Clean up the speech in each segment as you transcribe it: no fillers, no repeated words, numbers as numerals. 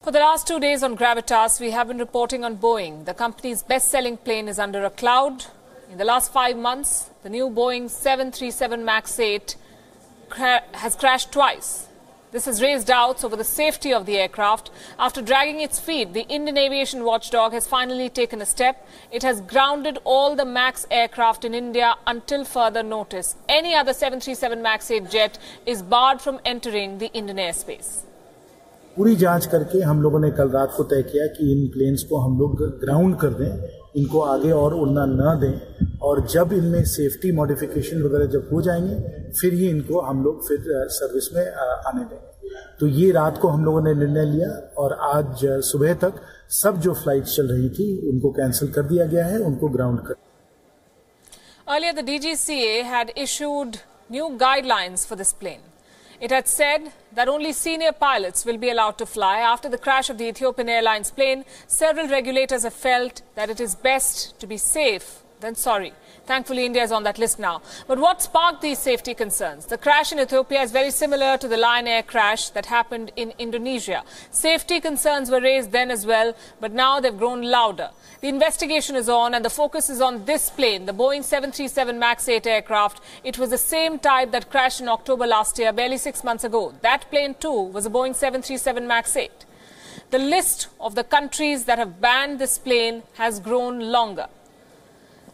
For the last 2 days on Gravitas, we have been reporting on Boeing. The company's best-selling plane is under a cloud. In the last 5 months, the new Boeing 737 MAX 8 has crashed twice. This has raised doubts over the safety of the aircraft. After dragging its feet, the Indian aviation watchdog has finally taken a step. It has grounded all the MAX aircraft in India until further notice. Any other 737 MAX 8 jet is barred from entering the Indian airspace. पूरी जांच करके हम लोगों ने कल रात को तय किया कि इन प्लेन्स को हम लोग ग्राउंड कर दें, इनको आगे और उड़ना न दें, और जब इनमें सेफ्टी मॉडिफिकेशन वगैरह जब हो जाएंगे फिर ही इनको हम लोग फिर सर्विस में आने दें। तो ये रात को हम लोगों ने निर्णय लिया और आज सुबह तक सब जो फ्लाइट्स चल रही थी उनको कैंसिल कर दिया गया है, उनको ग्राउंड कर। Earlier, the DGCA had issued new guidelines for this plane. It had said that only senior pilots will be allowed to fly. After the crash of the Ethiopian Airlines plane, several regulators have felt that it is best to be safe than sorry. Thankfully, India is on that list now. But what sparked these safety concerns? The crash in Ethiopia is very similar to the Lion Air crash that happened in Indonesia. Safety concerns were raised then as well, but now they've grown louder. The investigation is on and the focus is on this plane, the Boeing 737 MAX 8 aircraft. It was the same type that crashed in October last year, barely 6 months ago. That plane too was a Boeing 737 MAX 8. The list of the countries that have banned this plane has grown longer.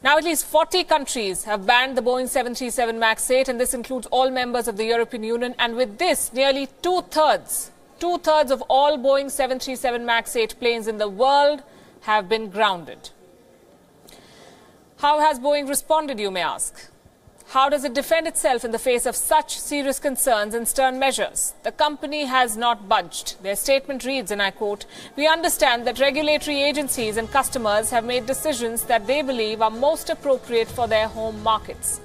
Now, at least 40 countries have banned the Boeing 737 MAX 8, and this includes all members of the European Union. And with this, nearly two-thirds of all Boeing 737 MAX 8 planes in the world have been grounded. How has Boeing responded, you may ask? How does it defend itself in the face of such serious concerns and stern measures? The company has not budged. Their statement reads, and I quote, "We understand that regulatory agencies and customers have made decisions that they believe are most appropriate for their home markets.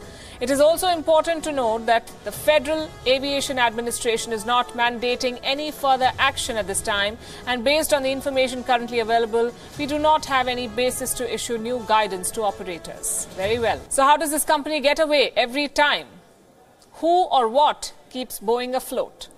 It is also important to note that the Federal Aviation Administration is not mandating any further action at this time, and based on the information currently available, we do not have any basis to issue new guidance to operators." Very well. So how does this company get away every time? Who or what keeps Boeing afloat?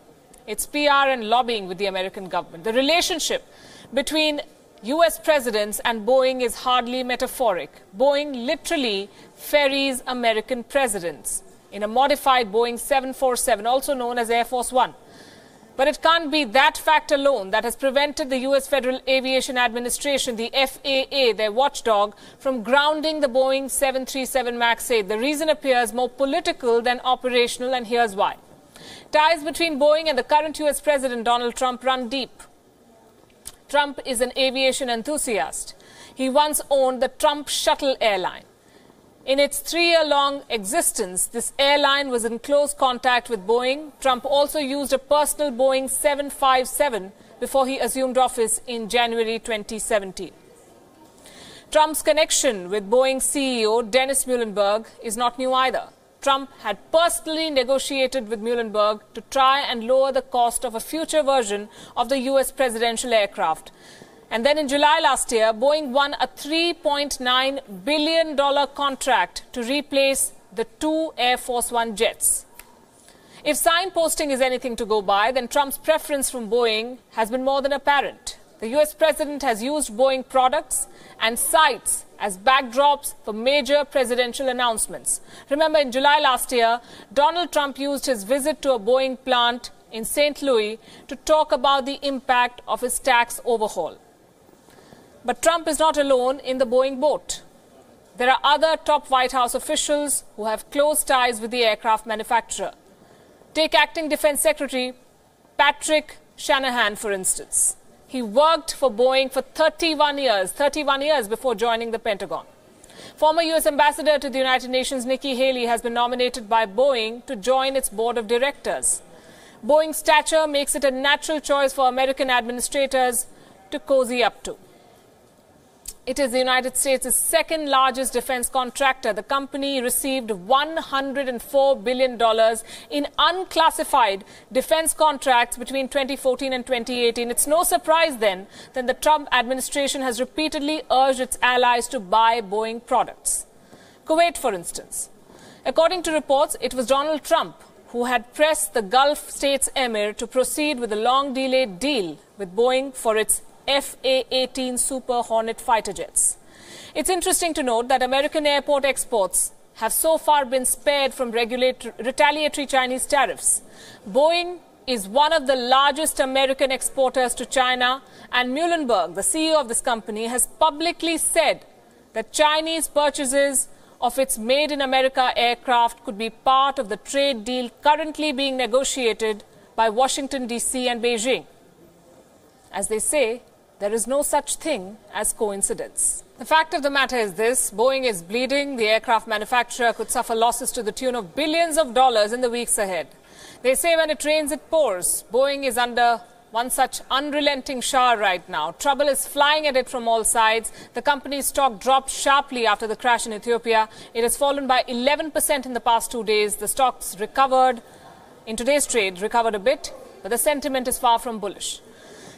It's PR and lobbying with the American government. The relationship between US presidents and Boeing is hardly metaphoric. Boeing literally ferries American presidents in a modified Boeing 747, also known as Air Force One. But it can't be that fact alone that has prevented the US Federal Aviation Administration, the FAA, their watchdog, from grounding the Boeing 737 MAX 8. The reason appears more political than operational, and here's why. Ties between Boeing and the current US President Donald Trump run deep. Trump is an aviation enthusiast. He once owned the Trump Shuttle airline. In its 3-year-long existence, this airline was in close contact with Boeing. Trump also used a personal Boeing 757 before he assumed office in January 2017. Trump's connection with Boeing CEO Dennis Muilenburg is not new either. Trump had personally negotiated with Muilenburg to try and lower the cost of a future version of the US presidential aircraft. And then in July last year, Boeing won a $3.9 billion contract to replace the 2 Air Force One jets. If signposting is anything to go by, then Trump's preference from Boeing has been more than apparent. The US president has used Boeing products and sites as backdrops for major presidential announcements. Remember, in July last year, Donald Trump used his visit to a Boeing plant in St. Louis to talk about the impact of his tax overhaul. But Trump is not alone in the Boeing boat. There are other top White House officials who have close ties with the aircraft manufacturer. Take Acting Defense Secretary Patrick Shanahan, for instance. He worked for Boeing for 31 years before joining the Pentagon. Former US Ambassador to the United Nations Nikki Haley has been nominated by Boeing to join its board of directors. Boeing's stature makes it a natural choice for American administrators to cozy up to. It is the United States' second largest defense contractor. The company received $104 billion in unclassified defense contracts between 2014 and 2018. It's no surprise then that the Trump administration has repeatedly urged its allies to buy Boeing products. Kuwait, for instance. According to reports, it was Donald Trump who had pressed the Gulf states' emir to proceed with the long-delayed deal with Boeing for its FA-18 Super Hornet fighter jets. It's interesting to note that American airport exports have so far been spared from retaliatory Chinese tariffs. Boeing is one of the largest American exporters to China, and Muhlenberg, the CEO of this company, has publicly said that Chinese purchases of its made-in-America aircraft could be part of the trade deal currently being negotiated by Washington, D.C. and Beijing. As they say, there is no such thing as coincidence. The fact of the matter is this: Boeing is bleeding. The aircraft manufacturer could suffer losses to the tune of billions of dollars in the weeks ahead. They say when it rains, it pours. Boeing is under one such unrelenting shower right now. Trouble is flying at it from all sides. The company's stock dropped sharply after the crash in Ethiopia. It has fallen by 11% in the past 2 days. The stocks recovered in today's trade, recovered a bit, but the sentiment is far from bullish.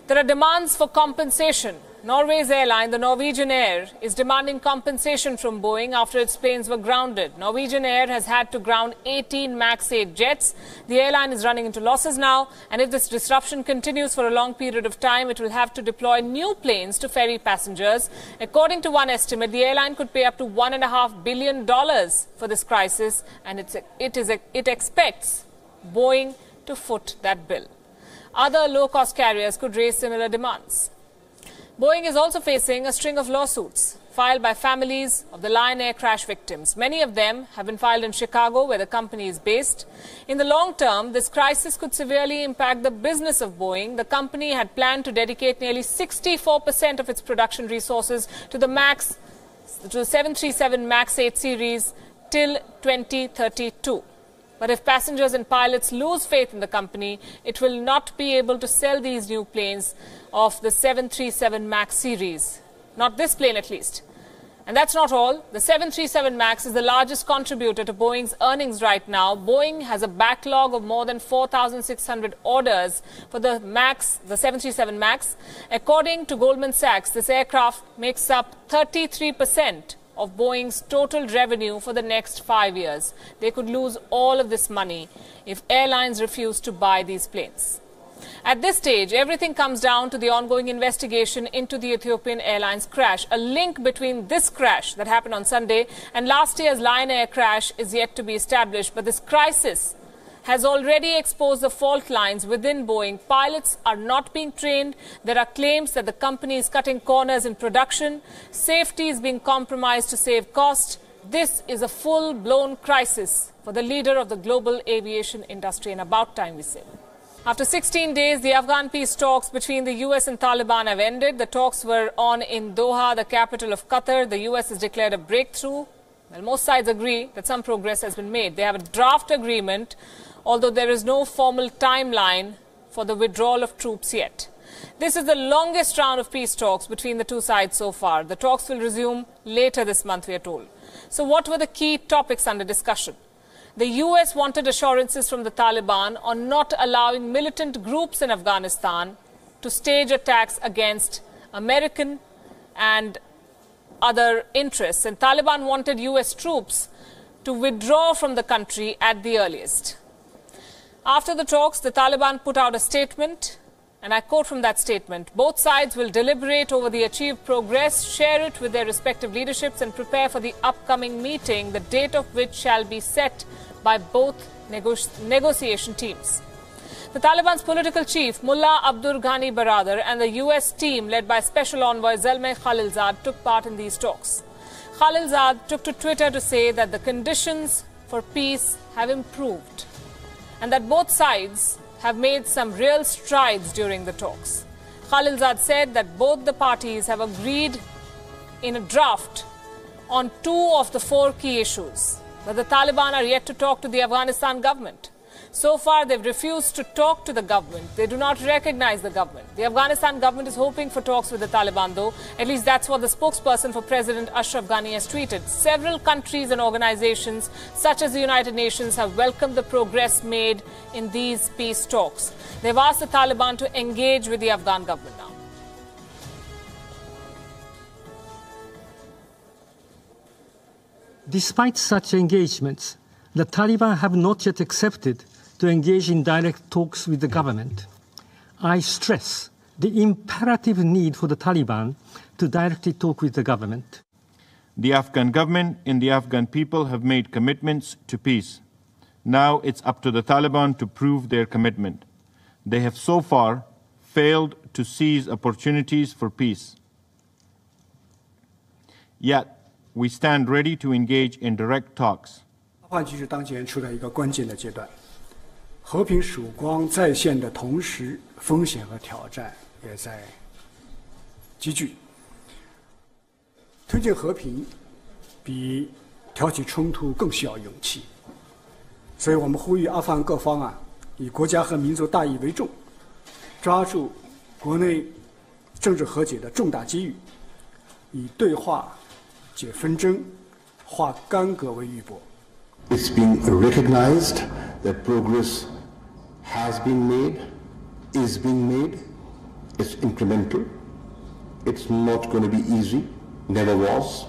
There are demands for compensation. Norway's airline, the Norwegian Air, is demanding compensation from Boeing after its planes were grounded. Norwegian Air has had to ground 18 MAX 8 jets. The airline is running into losses now, and if this disruption continues for a long period of time, it will have to deploy new planes to ferry passengers. According to one estimate, the airline could pay up to $1.5 billion for this crisis, and it expects Boeing to foot that bill. Other low-cost carriers could raise similar demands. Boeing is also facing a string of lawsuits filed by families of the Lion Air crash victims. Many of them have been filed in Chicago, where the company is based. In the long term, this crisis could severely impact the business of Boeing. The company had planned to dedicate nearly 64% of its production resources to the 737 MAX 8 series till 2032. But if passengers and pilots lose faith in the company, it will not be able to sell these new planes of the 737 MAX series. Not this plane, at least. And that's not all. The 737 MAX is the largest contributor to Boeing's earnings right now. Boeing has a backlog of more than 4,600 orders for the 737 MAX. According to Goldman Sachs, this aircraft makes up 33% of Boeing's total revenue for the next 5 years. They could lose all of this money if airlines refuse to buy these planes. At this stage, everything comes down to the ongoing investigation into the Ethiopian Airlines crash. A link between this crash that happened on Sunday and last year's Lion Air crash is yet to be established. But this crisis has already exposed the fault lines within Boeing. Pilots are not being trained. There are claims that the company is cutting corners in production. Safety is being compromised to save cost. This is a full-blown crisis for the leader of the global aviation industry, and about time, we say. After 16 days, the Afghan peace talks between the US and Taliban have ended. The talks were on in Doha, the capital of Qatar. The US has declared a breakthrough. Well, most sides agree that some progress has been made. They have a draft agreement, although there is no formal timeline for the withdrawal of troops yet. This is the longest round of peace talks between the two sides so far. The talks will resume later this month, we are told. So what were the key topics under discussion? The US wanted assurances from the Taliban on not allowing militant groups in Afghanistan to stage attacks against American and other interests. And Taliban wanted US troops to withdraw from the country at the earliest. After the talks, the Taliban put out a statement, and I quote from that statement: "Both sides will deliberate over the achieved progress, share it with their respective leaderships, and prepare for the upcoming meeting, the date of which shall be set by both negotiation teams." The Taliban's political chief, Mullah Abdur Ghani Baradar, and the US team led by Special Envoy Zalmay Khalilzad took part in these talks. Khalilzad took to Twitter to say that the conditions for peace have improved and that both sides have made some real strides during the talks. Khalilzad said that both the parties have agreed in a draft on 2 of the 4 key issues, but the Taliban are yet to talk to the Afghanistan government. So far, they've refused to talk to the government. They do not recognize the government. The Afghanistan government is hoping for talks with the Taliban, though. At least that's what the spokesperson for President Ashraf Ghani has tweeted. Several countries and organizations, such as the United Nations, have welcomed the progress made in these peace talks. They've asked the Taliban to engage with the Afghan government now. Despite such engagements, the Taliban have not yet accepted to engage in direct talks with the government. I stress the imperative need for the Taliban to directly talk with the government. The Afghan government and the Afghan people have made commitments to peace. Now it's up to the Taliban to prove their commitment. They have so far failed to seize opportunities for peace. Yet, we stand ready to engage in direct talks. 阿富汗局势当前处在一个关键的阶段，和平曙光再现的同时，风险和挑战也在积聚。推进和平比挑起冲突更需要勇气，所以我们呼吁阿富汗各方以国家和民族大义为重，抓住国内政治和解的重大机遇，以对话解纷争、化干戈为玉帛。 It's been recognized that progress has been made, is being made. It's incremental. It's not going to be easy. Never was.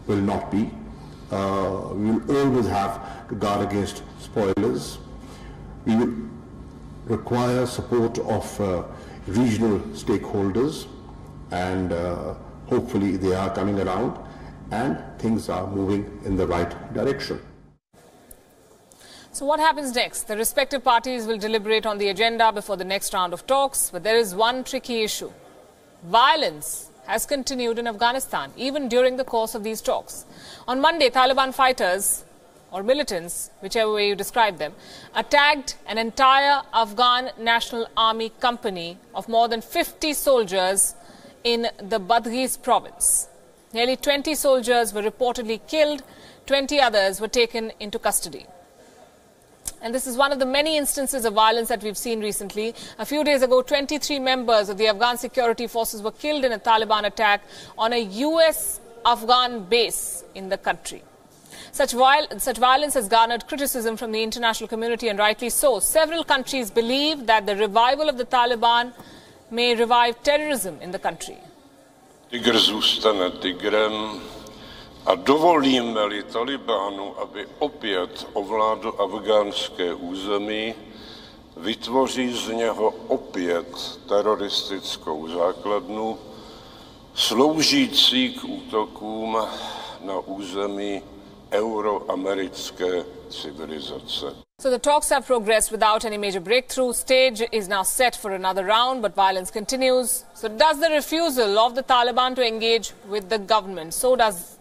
Will not be. We will always have to guard against spoilers. We will require support of regional stakeholders, and hopefully they are coming around and things are moving in the right direction. So what happens next? The respective parties will deliberate on the agenda before the next round of talks, but there is one tricky issue. Violence has continued in Afghanistan, even during the course of these talks. On Monday, Taliban fighters, or militants, whichever way you describe them, attacked an entire Afghan National Army company of more than 50 soldiers in the Badghis province. Nearly 20 soldiers were reportedly killed, 20 others were taken into custody. And this is one of the many instances of violence that we've seen recently. A few days ago, 23 members of the Afghan security forces were killed in a Taliban attack on a US-Afghan base in the country. Such violence has garnered criticism from the international community, and rightly so. Several countries believe that the revival of the Taliban may revive terrorism in the country. Tygr zůstane tygrem a dovolíme-li Talibánu, aby opět ovládl afgánské území, vytvoří z něho opět teroristickou základnu, sloužící k útokům na území euroamerické civilizace. So the talks have progressed without any major breakthrough. Stage is now set for another round, but violence continues. So does the refusal of the Taliban to engage with the government, so does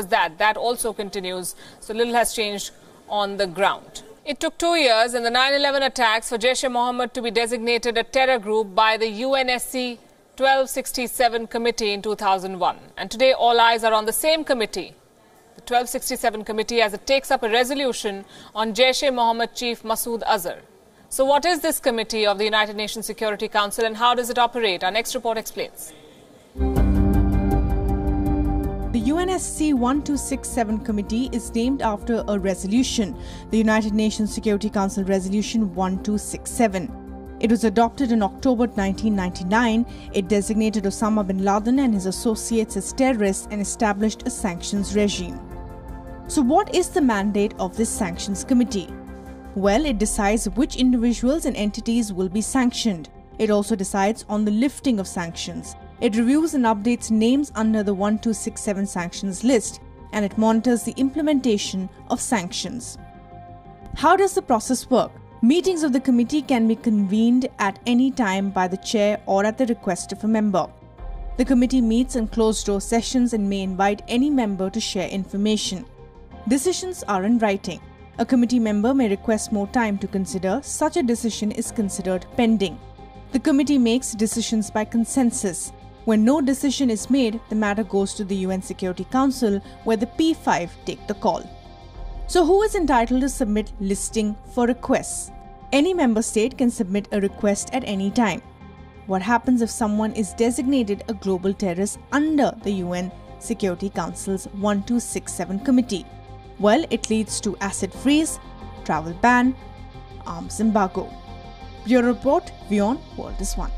that. That also continues. So little has changed on the ground. It took 2 years and the 9/11 attacks for Jaish-e-Mohammed to be designated a terror group by the UNSC 1267 committee in 2001. And today all eyes are on the same committee, the 1267 committee, as it takes up a resolution on Jaish-e-Mohammed chief Masood Azhar. So what is this committee of the United Nations Security Council and how does it operate? Our next report explains. The UNSC 1267 committee is named after a resolution, the United Nations Security Council Resolution 1267. It was adopted in October 1999. It designated Osama bin Laden and his associates as terrorists and established a sanctions regime. So what is the mandate of this sanctions committee? Well, it decides which individuals and entities will be sanctioned. It also decides on the lifting of sanctions. It reviews and updates names under the 1267 sanctions list, and it monitors the implementation of sanctions. How does the process work? Meetings of the committee can be convened at any time by the chair or at the request of a member. The committee meets in closed-door sessions and may invite any member to share information. Decisions are in writing. A committee member may request more time to consider. Such a decision is considered pending. The committee makes decisions by consensus. When no decision is made, the matter goes to the UN Security Council, where the P5 take the call. So who is entitled to submit listing for requests? Any member state can submit a request at any time. What happens if someone is designated a global terrorist under the UN Security Council's 1267 committee? Well, it leads to asset freeze, travel ban, arms embargo. Bureau Report, WION, World is One.